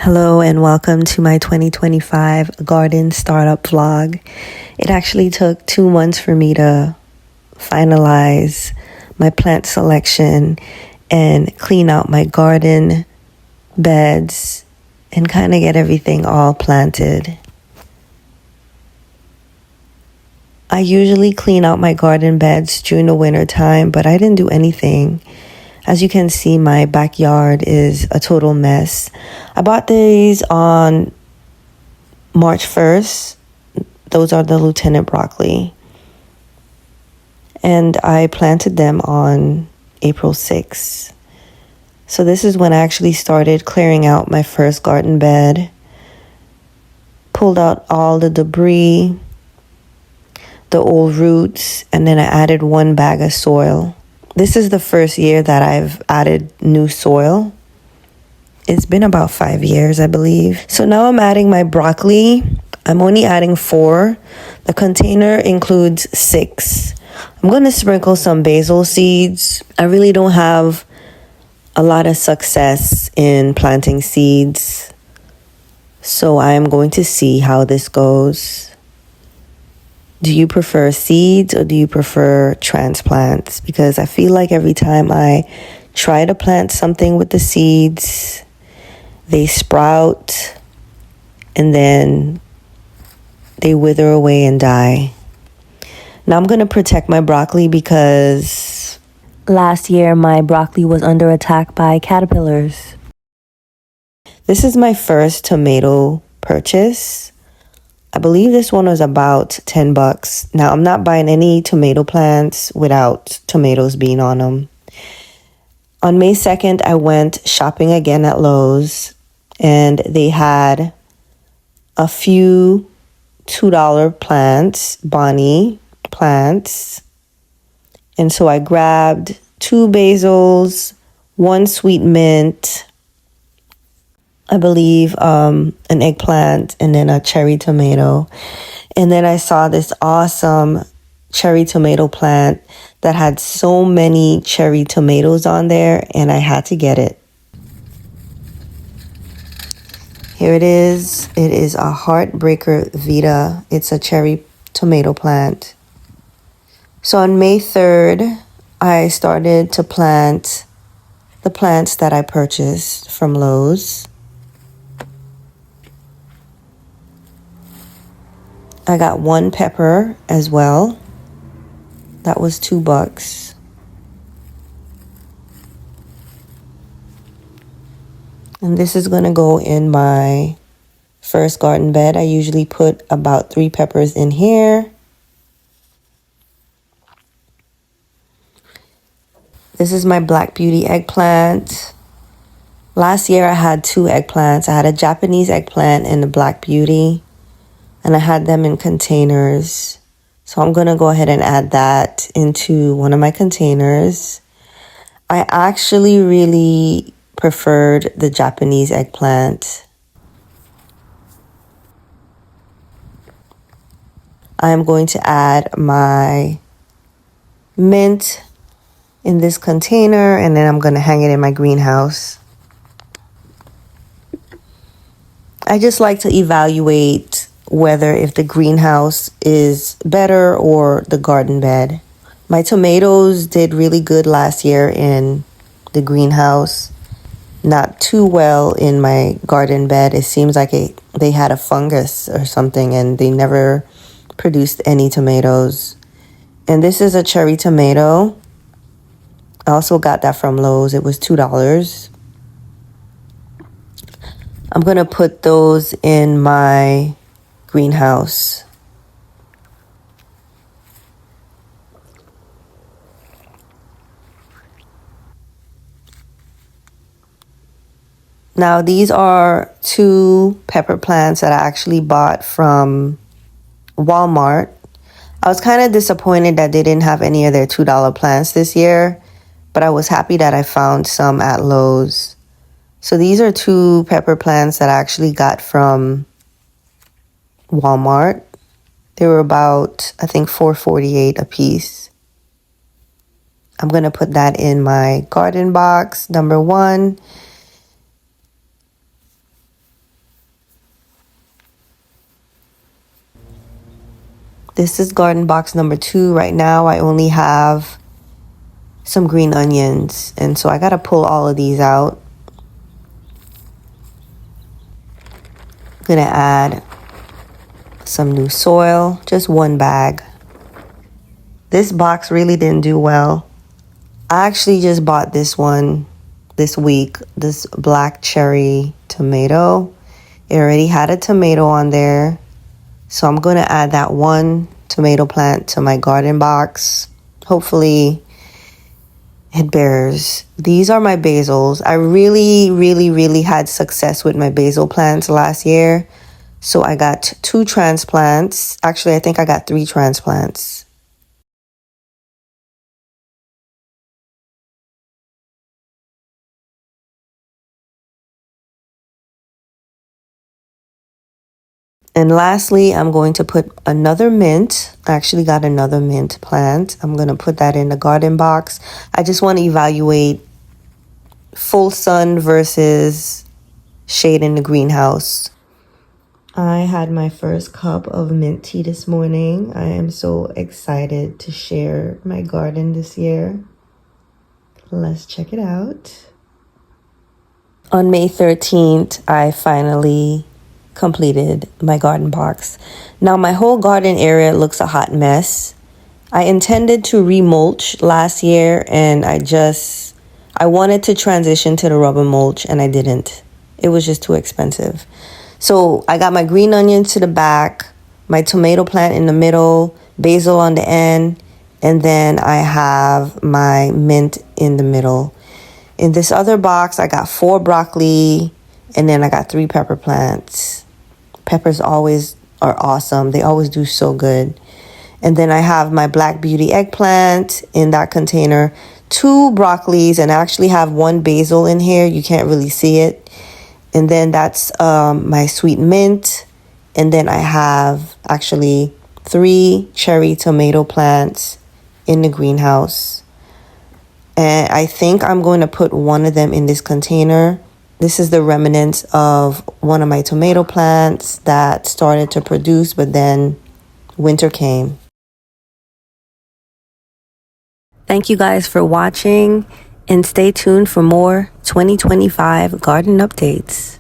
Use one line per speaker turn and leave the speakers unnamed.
Hello and welcome to my 2025 garden startup vlog. It actually took 2 months for me to finalize my plant selection and clean out my garden beds and kind of get everything all planted. I usually clean out my garden beds during the winter time, but I didn't do anything. As you can see, my backyard is a total mess. I bought these on March 1st. Those are the Lieutenant broccoli. And I planted them on April 6th. So this is when I actually started clearing out my first garden bed. Pulled out all the debris, the old roots, and then I added 1 bag of soil. This is the first year that I've added new soil. It's been about 5 years, I believe. So now I'm adding my broccoli. I'm only adding 4. The container includes 6. I'm going to sprinkle some basil seeds. I really don't have a lot of success in planting seeds, so I am going to see how this goes. Do you prefer seeds or do you prefer transplants? Because I feel like every time I try to plant something with the seeds, they sprout and then they wither away and die. Now I'm going to protect my broccoli because last year my broccoli was under attack by caterpillars. This is my first tomato purchase. I believe this one was about $10. Now, I'm not buying any tomato plants without tomatoes being on them. On May 2nd, I went shopping again at Lowe's, and they had a few $2 plants, Bonnie plants. And so I grabbed 2 basils, 1 sweet mint, I believe an eggplant, and then a cherry tomato. And then I saw this awesome cherry tomato plant that had so many cherry tomatoes on there, and I had to get it. Here it is. It is a Heartbreaker Vita. It's a cherry tomato plant. So on May 3rd, I started to plant the plants that I purchased from Lowe's. I got 1 pepper as well. That was $2. And this is going to go in my first garden bed. I usually put about 3 peppers in here. This is my Black Beauty eggplant. Last year I had 2 eggplants. I had a Japanese eggplant and a Black Beauty. And I had them in containers. So I'm going to go ahead and add that into one of my containers. I actually really preferred the Japanese eggplant. I am going to add my mint in this container, and then I'm going to hang it in my greenhouse. I just like to evaluate whether if the greenhouse is better or the garden bed. My tomatoes did really good last year in the greenhouse. Not too well in my garden bed. It seems like they had a fungus or something and they never produced any tomatoes. And this is a cherry tomato. I also got that from Lowe's. It was $2. I'm going to put those in my greenhouse. Now these are 2 pepper plants that I actually bought from Walmart. I was kind of disappointed that they didn't have any of their $2 plants this year, but I was happy that I found some at Lowe's. So these are 2 pepper plants that I actually got from Walmart. They were about, I think, $4.48 a piece. I'm going to put that in my garden box, number 1. This is garden box number 2. Right now I only have some green onions, and so I gotta pull all of these out. I'm gonna add some new soil, just 1 bag. This box really didn't do well. I actually just bought this one this week, this black cherry tomato. It already had a tomato on there, so I'm going to add that 1 tomato plant to my garden box. Hopefully it bears. These are my basils. I really had success with my basil plants last year. So I got 2 transplants. Actually, I think I got 3 transplants. And lastly, I'm going to put another mint. I actually got another mint plant. I'm going to put that in the garden box. I just want to evaluate full sun versus shade in the greenhouse. I had my first cup of mint tea this morning. I am so excited to share my garden this year. Let's check it out. On May 13th, I finally completed my garden box. Now my whole garden area looks a hot mess. I intended to remulch last year, and I wanted to transition to the rubber mulch, and I didn't. It was just too expensive. So I got my green onions to the back, my tomato plant in the middle, basil on the end, and then I have my mint in the middle. In this other box, I got 4 broccoli, and then I got 3 pepper plants. Peppers always are awesome. They always do so good. And then I have my Black Beauty eggplant in that container, 2 broccolis, and I actually have 1 basil in here. You can't really see it. And then that's my sweet mint. And then I have actually 3 cherry tomato plants in the greenhouse. And I think I'm going to put 1 of them in this container. This is the remnants of one of my tomato plants that started to produce, but then winter came. Thank you guys for watching, and stay tuned for more 2025 garden updates.